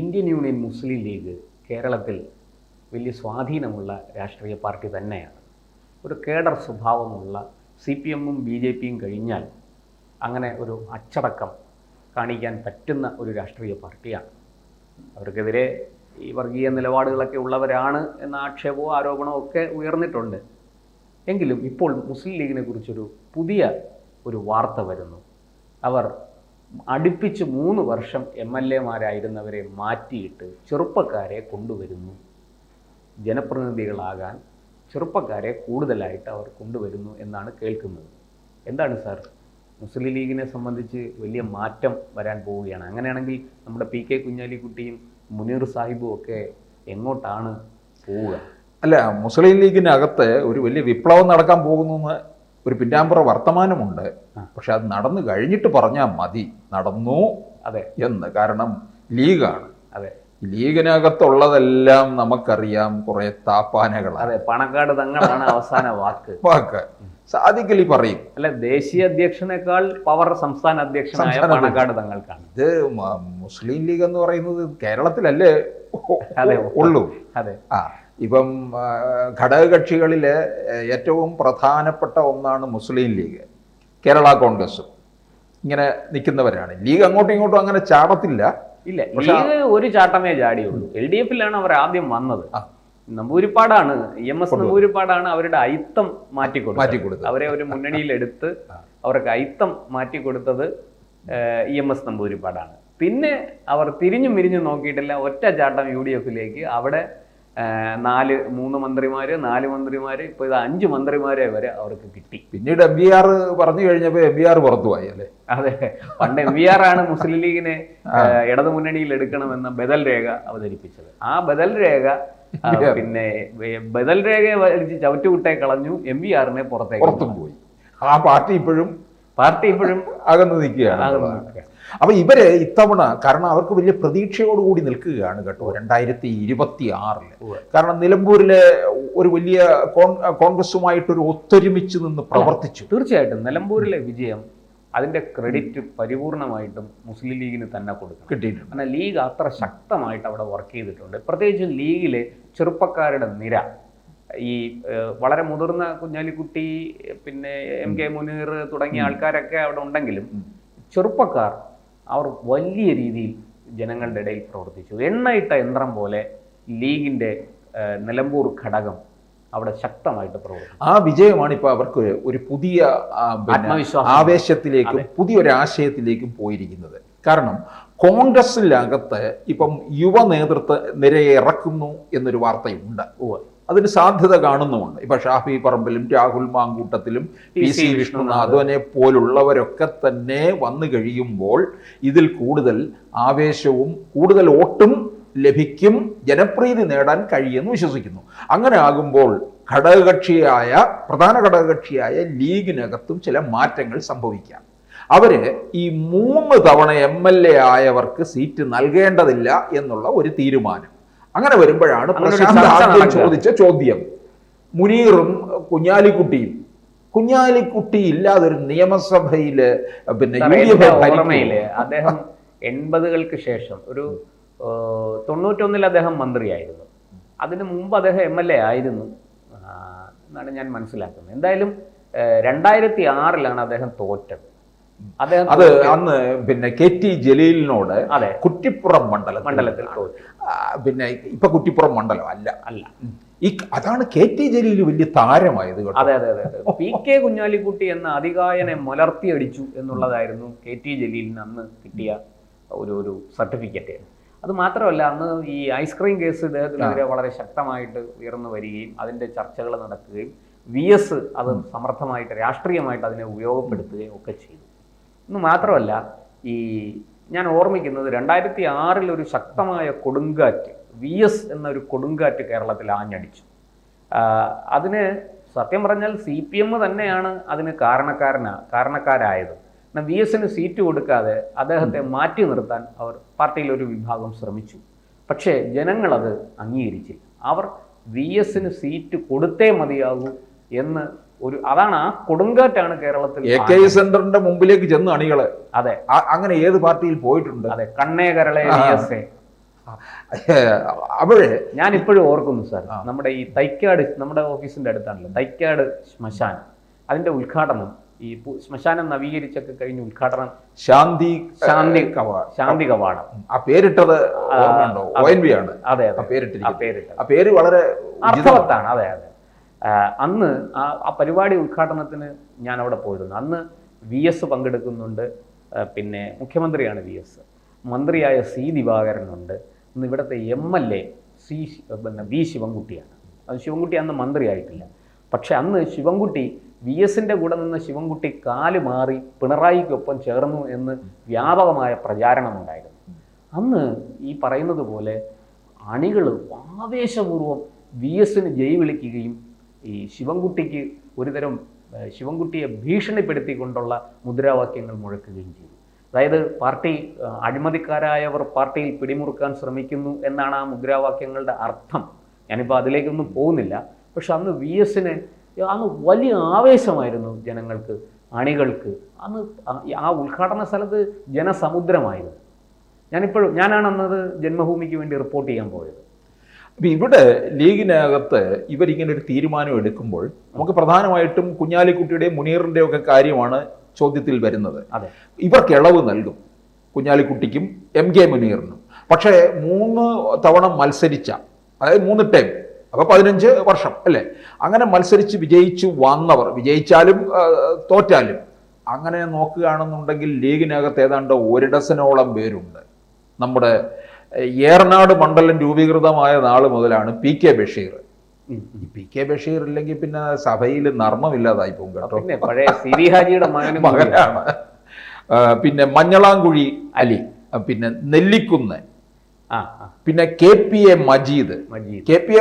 Indian union മുസ്ലിം league കേരളത്തിൽ വലിയ സ്വാധീനമുള്ള രാഷ്ട്രീയ പാർട്ടി തന്നെയാണ്. ഒരു കേഡർ സ്വഭാവമുള്ള CPM-ഉം BJP-യും കഴിഞ്ഞാൽ അങ്ങനെ ഒരു അച്ചടക്കം കാണിക്കാൻ പറ്റുന്ന ഒരു രാഷ്ട്രീയ പാർട്ടിയാണ്. അവർക്കെതിരെ ഈ വർഗീയ നിലപാടുകളൊക്കെ ഉള്ളവരാണ് എന്ന ആക്ഷേപവും ആരോപണവും ഒക്കെ ഉയർന്നിട്ടുണ്ട്. എങ്കിലും ഇപ്പോൾ മുസ്ലിം ലീഗിനെ കുറിച്ചൊരു പുതിയ ഒരു വാർത്ത വരുന്നു. അവർ അടുപ്പിച്ച് 3 വർഷം MLA-മാരായിരുന്നവരെ മാറ്റിയിട്ട് ചെറുപ്പക്കാരെ കൊണ്ടുവരുന്നു. ജനപ്രതിനിധികളാകാൻ ചെറുപ്പക്കാരെ കൂടുതലായിട്ട് അവർ കൊണ്ടുവരുന്നു എന്നാണ് കേൾക്കുന്നത്. എന്താണ് സാർ, മുസ്ലിം ലീഗിനെ സംബന്ധിച്ച് വലിയ മാറ്റം വരാൻ പോവുകയാണ്. അങ്ങനെയാണെങ്കിൽ നമ്മുടെ PK കുഞ്ഞാലിക്കുട്ടിയും മുനീർ സാഹിബും ഒക്കെ എങ്ങോട്ടാണ് പോവുക? അല്ല, മുസ്ലിം ലീഗിനകത്ത് ഒരു വലിയ വിപ്ലവം നടക്കാൻ പോകുന്നു ഒരു പിന്നാമ്പുറ വർത്തമാനമുണ്ട്. പക്ഷെ അത് നടന്നു കഴിഞ്ഞിട്ട് പറഞ്ഞാൽ മതി നടന്നു അതെ എന്ന്. കാരണം ലീഗാണ്. അതെ, ലീഗിനകത്തുള്ളതെല്ലാം നമുക്കറിയാം, കുറെ താപ്പാനകളാണ്. അതെ, പണക്കാട് തങ്ങളാണ് അവസാന വാക്ക്. സാദിഖലി പറയും, അല്ല, ദേശീയ അധ്യക്ഷനേക്കാൾ പവർ സംസ്ഥാന അധ്യക്ഷനായ പണക്കാട് തങ്ങൾക്കാണ്. ഇത് മുസ്ലിം ലീഗ് എന്ന് പറയുന്നത് കേരളത്തിലല്ലേ ഉള്ളൂ. അതെ, ഇപ്പം ഘടകകക്ഷികളിലെ ഏറ്റവും പ്രധാനപ്പെട്ട ഒന്നാണ് മുസ്ലിം ലീഗ്. കേരള കോൺഗ്രസും ഇങ്ങനെ നിൽക്കുന്നവരാണ്. ലീഗ് അങ്ങോട്ടും ഇങ്ങോട്ടും അങ്ങനെ ചാടത്തില്ല. ഇല്ല, ലീഗ് ഒരു ചാട്ടമേ ചാടിയുള്ളൂ. LDF-ലാണ് അവർ ആദ്യം വന്നത്. നമ്പൂരിപ്പാടാണ്, EMS നമ്പൂരിപ്പാടാണ് അവരുടെ അയിത്തം മാറ്റിക്കൊടുത്തത്. അവരെ ഒരു മുന്നണിയിലെടുത്ത് അവർക്ക് അയിത്തം മാറ്റിക്കൊടുത്തത് EMS നമ്പൂരിപ്പാടാണ്. പിന്നെ അവർ തിരിഞ്ഞു മിരിഞ്ഞു നോക്കിയിട്ടില്ല, ഒറ്റ ചാട്ടം UDF-ലേക്ക്. അവിടെ 3 മന്ത്രിമാര്, 4 മന്ത്രിമാര്, ഇപ്പോൾ ഇത് 5 മന്ത്രിമാരെ വരെ അവർക്ക് കിട്ടി. പിന്നീട് MBR പറഞ്ഞു കഴിഞ്ഞപ്പോൾ MBR പുറത്തുപോയി അല്ലേ? അതെ, പണ്ട് MBR ആണ് മുസ്ലിം ലീഗിനെ ഇടതു മുന്നണിയിൽ എടുക്കണമെന്ന ബദൽ രേഖ അവതരിപ്പിച്ചത്. ആ ബദൽ രേഖ പിന്നെ ബദൽ രേഖയെ വലിച്ച് ചവിറ്റുവിട്ടേ കളഞ്ഞു, MBR-നെ പുറത്തും പോയി. ആ പാർട്ടി ഇപ്പോഴും അകന്നു നിൽക്കുകയാണ്. അപ്പൊ ഇവര് ഇത്തവണ, കാരണം അവർക്ക് വലിയ പ്രതീക്ഷയോടുകൂടി നിൽക്കുകയാണ് കേട്ടോ 2026. കാരണം നിലമ്പൂരിലെ ഒരു വലിയ കോൺഗ്രസുമായിട്ടൊരു ഒത്തൊരുമിച്ച് നിന്ന് പ്രവർത്തിച്ചു. തീർച്ചയായിട്ടും നിലമ്പൂരിലെ വിജയം, അതിന്റെ ക്രെഡിറ്റ് പരിപൂർണമായിട്ടും മുസ്ലിം ലീഗിന് തന്നെ കിട്ടിയിട്ടുണ്ട്. കാരണം ലീഗ് അത്ര ശക്തമായിട്ട് അവിടെ വർക്ക് ചെയ്തിട്ടുണ്ട്. പ്രത്യേകിച്ച് ലീഗിലെ ചെറുപ്പക്കാരുടെ നിര, ഈ വളരെ മുതിർന്ന കുഞ്ഞാലിക്കുട്ടി, പിന്നെ MK മുനീർ തുടങ്ങിയ ആൾക്കാരൊക്കെ അവിടെ ഉണ്ടെങ്കിലും ചെറുപ്പക്കാർ അവർ വലിയ രീതിയിൽ ജനങ്ങളുടെ ഇടയിൽ പ്രവർത്തിച്ചു. എണ്ണയിട്ട യന്ത്രം പോലെ ലീഗിന്റെ നിലമ്പൂർ ഘടകം അവിടെ ശക്തമായിട്ട് പ്രവർത്തിച്ചു. ആ വിജയമാണ് ഇപ്പോൾ അവർക്ക് ഒരു പുതിയ ആവേശത്തിലേക്കും പുതിയൊരു ആശയത്തിലേക്കും പോയിരിക്കുന്നത്. കാരണം കോൺഗ്രസിനകത്ത് ഇപ്പം യുവ നേതൃത്വ നിരയെ ഇറക്കുന്നു എന്നൊരു വാർത്തയുണ്ട്. അതിന് സാധ്യത കാണുന്നുമുണ്ട്. ഇപ്പൊ ഷാഫി പറമ്പിലും രാഹുൽ മാങ്കൂട്ടത്തിലും PC വിഷ്ണുനാഥനെ പോലുള്ളവരൊക്കെ തന്നെ വന്നു കഴിയുമ്പോൾ ഇതിൽ കൂടുതൽ ആവേശവും കൂടുതൽ വോട്ടും ലഭിക്കും, ജനപ്രീതി നേടാൻ കഴിയുമെന്ന് വിശ്വസിക്കുന്നു. അങ്ങനെ ആകുമ്പോൾ പ്രധാന ഘടകകക്ഷിയായ ലീഗിനകത്തും ചില മാറ്റങ്ങൾ സംഭവിക്കാം. അവര് ഈ 3 തവണ MLA ആയവർക്ക് സീറ്റ് നൽകേണ്ടതില്ല എന്നുള്ള ഒരു തീരുമാനം. അങ്ങനെ വരുമ്പോഴാണ് പ്രശാന്ത് ആദ്യം ചോദിച്ച ചോദ്യം, മുനീറും കുഞ്ഞാലിക്കുട്ടി ഇല്ലാതൊരു നിയമസഭയില് പിന്നെ അദ്ദേഹം 80-കൾക്ക് ശേഷം ഒരു 91-ൽ അദ്ദേഹം മന്ത്രിയായിരുന്നു. അതിനു മുമ്പ് അദ്ദേഹം MLA ആയിരുന്നു എന്നാണ് ഞാൻ മനസ്സിലാക്കുന്നത്. എന്തായാലും 2006-ലാണ് അദ്ദേഹം തോറ്റത്. അത് അന്ന് പിന്നെ KT ജലീലിനോട് കുറ്റിപ്പുറം മണ്ഡലത്തിൽ പിന്നെ ഇപ്പൊ കുറ്റിപ്പുറം മണ്ഡലം അല്ല അതാണ് KT ജലീൽ വലിയ താരമായത്. അതെ, PK കുഞ്ഞാലിക്കുട്ടി എന്ന അതികായനെ മുലർത്തിയടിച്ചു എന്നുള്ളതായിരുന്നു KT ജലീലിന് അന്ന് കിട്ടിയ ഒരു സർട്ടിഫിക്കറ്റ്. അത് മാത്രമല്ല, അന്ന് ഈ ഐസ്ക്രീം കേസ് ഇദ്ദേഹത്തിനെതിരെ വളരെ ശക്തമായിട്ട് ഉയർന്നു വരികയും അതിന്റെ ചർച്ചകൾ നടക്കുകയും VS അത് സമർത്ഥമായിട്ട് രാഷ്ട്രീയമായിട്ട് അതിനെ ഉപയോഗപ്പെടുത്തുകയും ഒക്കെ ചെയ്തു. എന്ന് മാത്രമല്ല, ഞാൻ ഓർമ്മിക്കുന്നത് 2006-ൽ ഒരു ശക്തമായ കൊടുങ്കാറ്റ്, VS എന്നൊരു കൊടുങ്കാറ്റ് കേരളത്തിൽ ആഞ്ഞടിച്ചു. അതിന് സത്യം പറഞ്ഞാൽ CPM തന്നെയാണ് അതിന് കാരണക്കാരായത്. എന്നാൽ VS-ന് സീറ്റ് കൊടുക്കാതെ അദ്ദേഹത്തെ മാറ്റി നിർത്താൻ പാർട്ടിയിലൊരു വിഭാഗം ശ്രമിച്ചു. പക്ഷേ ജനങ്ങളത് അംഗീകരിച്ചില്ല. അവർ VS-ന് സീറ്റ് കൊടുത്തേ മതിയാകൂ എന്ന് അതാണ് ആ കൊടുങ്കാറ്റാണ് കേരളത്തിൽ. AK സെന്ററിന്റെ മുമ്പിലേക്ക് ചെന്ന് അണികള്. അതെ, അങ്ങനെ ഏത് പാർട്ടിയിൽ പോയിട്ടുണ്ട്? അതെ, കണ്ണേ കരളെ VS അവിടെ ഞാൻ ഇപ്പോഴും ഓർക്കുന്നു സാർ, നമ്മുടെ ഈ തൈക്കാട്, നമ്മുടെ ഓഫീസിന്റെ അടുത്താണല്ലോ തൈക്കാട് ശ്മശാനം, അതിന്റെ ഉദ്ഘാടനം, ഈ ശ്മശാനം നവീകരിച്ചൊക്കെ കഴിഞ്ഞ് ഉദ്ഘാടനം ശാന്തി കവാടം, ആ പേരിട്ടത് ONV ആണ്. അതെ, ആ പേര് വളരെ അർത്ഥവത്താണ്. അതെ അതെ. അന്ന് ആ പരിപാടി ഉദ്ഘാടനത്തിന് ഞാൻ അവിടെ പോയിരുന്നു. അന്ന് VS പങ്കെടുക്കുന്നുണ്ട്, പിന്നെ മുഖ്യമന്ത്രിയാണ് VS, മന്ത്രിയായ C ദിവാകരനുണ്ട്, ഇന്ന് ഇവിടുത്തെ MLA V ശിവൻകുട്ടിയാണ്. അത് ശിവൻകുട്ടി അന്ന് മന്ത്രിയായിട്ടില്ല. പക്ഷെ അന്ന് ശിവൻകുട്ടി VSന്റെ കൂടെ നിന്ന് ശിവൻകുട്ടി കാല് മാറി പിണറായിക്കൊപ്പം ചേർന്നു എന്ന് വ്യാപകമായ പ്രചാരണമുണ്ടായിരുന്നു. അന്ന് ഈ പറയുന്നത് പോലെ അണികൾ ആവേശപൂർവ്വം VSന് ജയ് വിളിക്കുകയും ഈ ശിവൻകുട്ടിക്ക് ഒരുതരം ശിവൻകുട്ടിയെ ഭീഷണിപ്പെടുത്തിക്കൊണ്ടുള്ള മുദ്രാവാക്യങ്ങൾ മുഴക്കുകയും ചെയ്തു. അതായത് പാർട്ടി അഴിമതിക്കാരായവർ പാർട്ടിയിൽ പിടിമുറുക്കാൻ ശ്രമിക്കുന്നു എന്നാണ് ആ മുദ്രാവാക്യങ്ങളുടെ അർത്ഥം. ഞാനിപ്പോൾ അതിലേക്കൊന്നും പോകുന്നില്ല. പക്ഷെ അന്ന് VSന് അന്ന് വലിയ ആവേശമായിരുന്നു ജനങ്ങൾക്ക്, അണികൾക്ക്. അന്ന് ആ ഉദ്ഘാടന സ്ഥലത്ത് ജനസമുദ്രമായിരുന്നു. ഞാനാണ് അന്നത് ജന്മഭൂമിക്ക് വേണ്ടി റിപ്പോർട്ട് ചെയ്യാൻ പോയത്. അപ്പം ഇവിടെ ലീഗിനകത്ത് ഇവരിങ്ങനെ ഒരു തീരുമാനം എടുക്കുമ്പോൾ നമുക്ക് പ്രധാനമായിട്ടും കുഞ്ഞാലിക്കുട്ടിയുടെയും മുനീറിൻ്റെയും ഒക്കെ കാര്യമാണ് ചോദ്യത്തിൽ വരുന്നത്. ഇവർക്ക് ഇളവ് നൽകും, കുഞ്ഞാലിക്കുട്ടിക്കും MK മുനീറിനും. പക്ഷേ 3 തവണ മത്സരിച്ച, അതായത് 3 ടൈം, അപ്പോൾ 15 വർഷം അല്ലേ, അങ്ങനെ മത്സരിച്ച് വിജയിച്ചു വന്നവർ, വിജയിച്ചാലും തോറ്റാലും, അങ്ങനെ നോക്കുകയാണെന്നുണ്ടെങ്കിൽ ലീഗിനകത്ത് ഏതാണ്ട് 1 ഡസനോളം പേരുണ്ട്. നമ്മുടെ ഏറനാട് മണ്ഡലം രൂപീകൃതമായ നാൾ മുതലാണ് PK ബഷീർ. ഈ PK ബഷീർ ഇല്ലെങ്കിൽ പിന്നെ സഭയിൽ നർമ്മമില്ലാതായി പോകും കേട്ടോ. പഴയ സിരി ഹാജിയുടെ മകനാണ്. പിന്നെ മഞ്ഞളാംകുഴി അലി, പിന്നെ നെല്ലിക്കുന്ന്, പിന്നെ KPA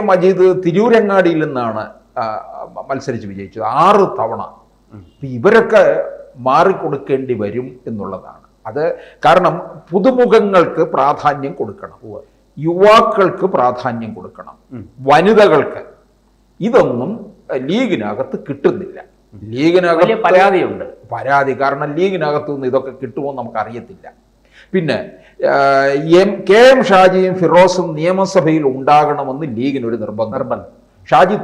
മജീദ് തിരൂരങ്ങാടിയിൽ നിന്നാണ് മത്സരിച്ച് വിജയിച്ചത് 6 തവണ. ഇവരൊക്കെ മാറിക്കൊടുക്കേണ്ടി വരും എന്നുള്ളതാണ്. അത് കാരണം പുതുമുഖങ്ങൾക്ക് പ്രാധാന്യം കൊടുക്കണം, യുവാക്കൾക്ക് പ്രാധാന്യം കൊടുക്കണം, വനിതകൾക്ക്. ഇതൊന്നും ലീഗിനകത്ത് കിട്ടുന്നില്ല. ലീഗിനകത്ത് പരാതി, കാരണം ലീഗിനകത്തു നിന്ന് ഇതൊക്കെ കിട്ടുമോ നമുക്കറിയത്തില്ല. പിന്നെ KM ഷാജിയും ഫിറോസും നിയമസഭയിൽ ഉണ്ടാകണമെന്ന് ലീഗിനൊരു നിർബന്ധം. ഷാജി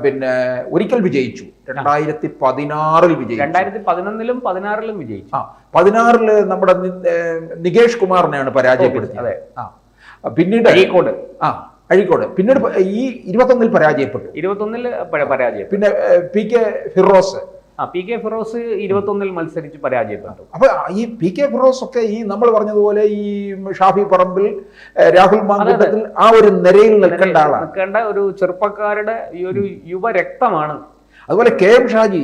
പിന്നെ ഒരിക്കൽ വിജയിച്ചു, 2016 വിജയിച്ചു, 2011-ലും 2016-ലും വിജയിച്ചു. 2016 നമ്മുടെ നികേഷ് കുമാറിനെയാണ് പരാജയപ്പെടുത്തിയത്. പിന്നീട് അഴീക്കോട്, പിന്നീട് ഈ 21-ൽ പരാജയപ്പെട്ടു. 21-ൽ പരാജയം. പിന്നെ PK ഫിറോസ്, PK ഫിറോസ് 21-ൽ മത്സരിച്ച് പരാജയപ്പെട്ടു. അപ്പൊ ഈ PK ഫിറോസ് ഒക്കെ ഈ നമ്മൾ പറഞ്ഞതുപോലെ ഈ ഷാഫി പറമ്പിൽ, രാഹുൽ മാങ്കൂട്ടത്തിൽ ആ ഒരു നിരയിൽ നിൽക്കേണ്ട ഒരു ചെറുപ്പക്കാരുടെ ഈ ഒരു യുവരക്തമാണ്. അതുപോലെ KM ഷാജി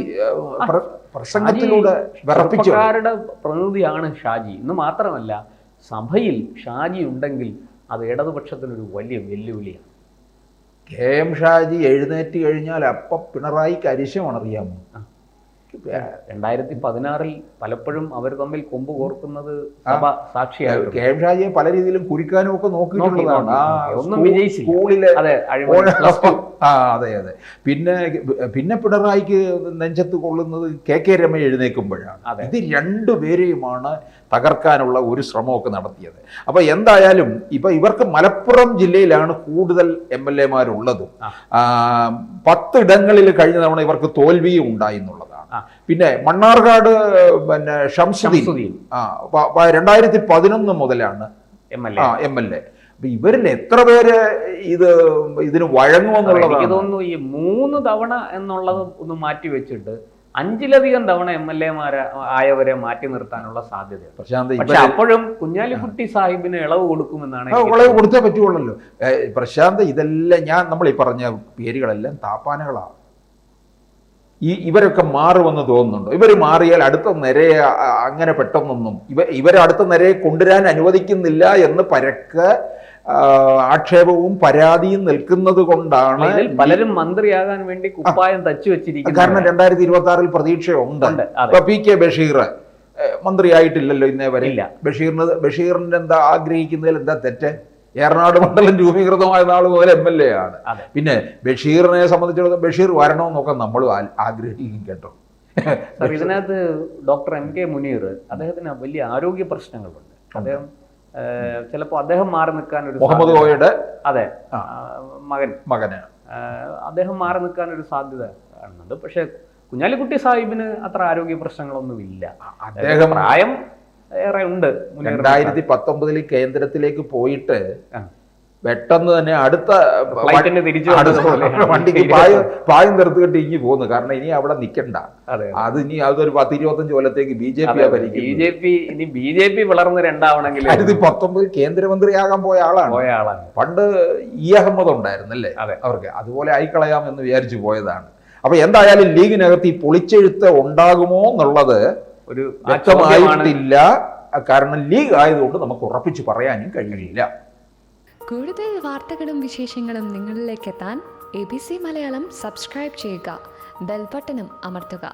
പ്രസംഗത്തിലൂടെ ചെറുപ്പക്കാരുടെ പ്രതിനിധിയാണ് ഷാജി. ഇന്ന് മാത്രമല്ല, സഭയിൽ ഷാജി ഉണ്ടെങ്കിൽ അത് ഇടതുപക്ഷത്തിനൊരു വലിയ വെല്ലുവിളിയാണ്. KM ഷാജി എഴുന്നേറ്റ് കഴിഞ്ഞാൽ അപ്പം പിണറായിക്ക് അരിശമാണ്, അറിയാമോ? 2016-ൽ പലപ്പോഴും അവർ തമ്മിൽ കൊമ്പ് കോർക്കുന്നത് സഭ സാക്ഷിയായിരുന്നു. KM ഷാജിയെ പല രീതിയിലും കുരിക്കാനും ഒക്കെ നോക്കിയിട്ടുള്ളതാണ്. ഒന്നും വിജയിച്ചില്ല. സ്കൂളിലെ അതെ. പിന്നെ പിണറായിക്ക് നെഞ്ചത്ത് കൊള്ളുന്നത് KK രമ എഴുന്നേൽക്കുമ്പോഴാണ്. ഇത് രണ്ടുപേരെയുമാണ് തകർക്കാനുള്ള ഒരു ശ്രമമൊക്കെ നടത്തിയത്. അപ്പൊ എന്തായാലും ഇപ്പൊ ഇവർക്ക് മലപ്പുറം ജില്ലയിലാണ് കൂടുതൽ MLA-മാരുള്ളതും. 10 ഇടങ്ങളിൽ കഴിഞ്ഞ തവണ ഇവർക്ക് തോൽവിയും ഉണ്ടായി എന്നുള്ളതാണ്. പിന്നെ മണ്ണാർക്കാട് പിന്നെ ഷംസുദ്ദീൻ 2011 മുതലാണ് MLA. അപ്പൊ ഇവരിൽ എത്ര പേര് ഇതിന് വഴങ്ങുമെന്നുള്ളത് എനിക്ക് തോന്നുന്നു. ഈ 3 തവണ എന്നുള്ളത് ഒന്ന് മാറ്റി വെച്ചിട്ട് 5-ലധികം തവണ MLA-മാരെ ആയവരെ മാറ്റി നിർത്താനുള്ള സാധ്യതയുണ്ട്. പക്ഷെ അപ്പോഴും കുഞ്ഞാലിക്കുട്ടി സാഹിബിന് ഇളവ് കൊടുക്കുമെന്നാണ്. ഇളവ് കൊടുത്തേ പറ്റുള്ളല്ലോ പ്രശാന്ത്. ഇതെല്ലാം നമ്മൾ ഈ പറഞ്ഞ പേരുകളെല്ലാം താപ്പാനകളാണ്. ഇവരൊക്കെ മാറുമെന്ന് തോന്നുന്നുണ്ടോ? ഇവർ മാറിയാൽ അടുത്ത നിരയെ അങ്ങനെ പെട്ടെന്നൊന്നും ഇവരെ അടുത്ത നിരയെ കൊണ്ടുവരാൻ അനുവദിക്കുന്നില്ല എന്ന് പരക്കെ ആക്ഷേപവും പരാതിയും നിൽക്കുന്നത് കൊണ്ടാണ് പലരും മന്ത്രിയാകാൻ വേണ്ടി കുപ്പായം തച്ചു വെച്ചിരിക്കുന്നത്. കാരണം 2026-ൽ പ്രതീക്ഷയുണ്ട്. ഇപ്പൊ PK ബഷീർ മന്ത്രിയായിട്ടില്ലല്ലോ ഇന്നേ വരെ. ബഷീറിന്റെ എന്താ ആഗ്രഹിക്കുന്നതിൽ എന്താ തെറ്റ്? ഏറനാട് മണ്ഡലം രൂപീകൃതമായ നാൾ മുതൽ MLA ആണ്. പിന്നെ ബഷീറിനെ സംബന്ധിച്ചിടത്തോളം ബഷീർ വരണമെന്നൊക്കെ നമ്മൾ ആഗ്രഹിക്കും കേട്ടോ. ഇതിനകത്ത് ഡോക്ടർ MK മുനീർ, അദ്ദേഹത്തിന് വലിയ ആരോഗ്യ പ്രശ്നങ്ങളുണ്ട്. അദ്ദേഹം ചിലപ്പോൾ അദ്ദേഹം മാറി നിൽക്കാൻ ഒരു മുഹമ്മദ് കോയയുടെ അതെ മകന് അദ്ദേഹം മാറി നിൽക്കാൻ ഒരു സാധ്യത കാണുന്നുണ്ട്. പക്ഷെ കുഞ്ഞാലിക്കുട്ടി സാഹിബിന് അത്ര ആരോഗ്യ പ്രശ്നങ്ങളൊന്നുമില്ല. അദ്ദേഹം പ്രായം ഏറെ ഉണ്ട്. 2019 കേന്ദ്രത്തിലേക്ക് പോയിട്ട് പെട്ടെന്ന് തന്നെ അടുത്ത വണ്ടിക്ക് പായം നിർത്തിയിട്ട് ഇനി പോകുന്നു. കാരണം ഇനി അവിടെ നിൽക്കണ്ട, അത് ഇനി അതൊരു 10-25 കൊല്ലത്തേക്ക് BJP BJP വളർന്ന് രണ്ടാവണമെങ്കിൽ 2019 കേന്ദ്രമന്ത്രിയാകാൻ പോയ ആളാണ്. പണ്ട് അഹമ്മദ് ഉണ്ടായിരുന്നല്ലേ അവർക്ക്, അതുപോലെ ആയിക്കളയാം എന്ന് വിചാരിച്ചു പോയതാണ്. അപ്പൊ എന്തായാലും ലീഗിനകത്ത് ഈ പൊളിച്ചെഴുത്ത് ഉണ്ടാകുമോ എന്നുള്ളത് ഒരു വ്യക്തമായിട്ടില്ല. കാരണം ലീഗ് ആയതുകൊണ്ട് നമുക്ക് ഉറപ്പിച്ച് പറയാനും കഴിയില്ല. കൂടുതൽ വാർത്തകളും വിശേഷങ്ങളും നിങ്ങളിലേക്ക് എത്താൻ ABC മലയാളം സബ്സ്ക്രൈബ് ചെയ്യുക, ബെൽ ബട്ടണും അമർത്തുക.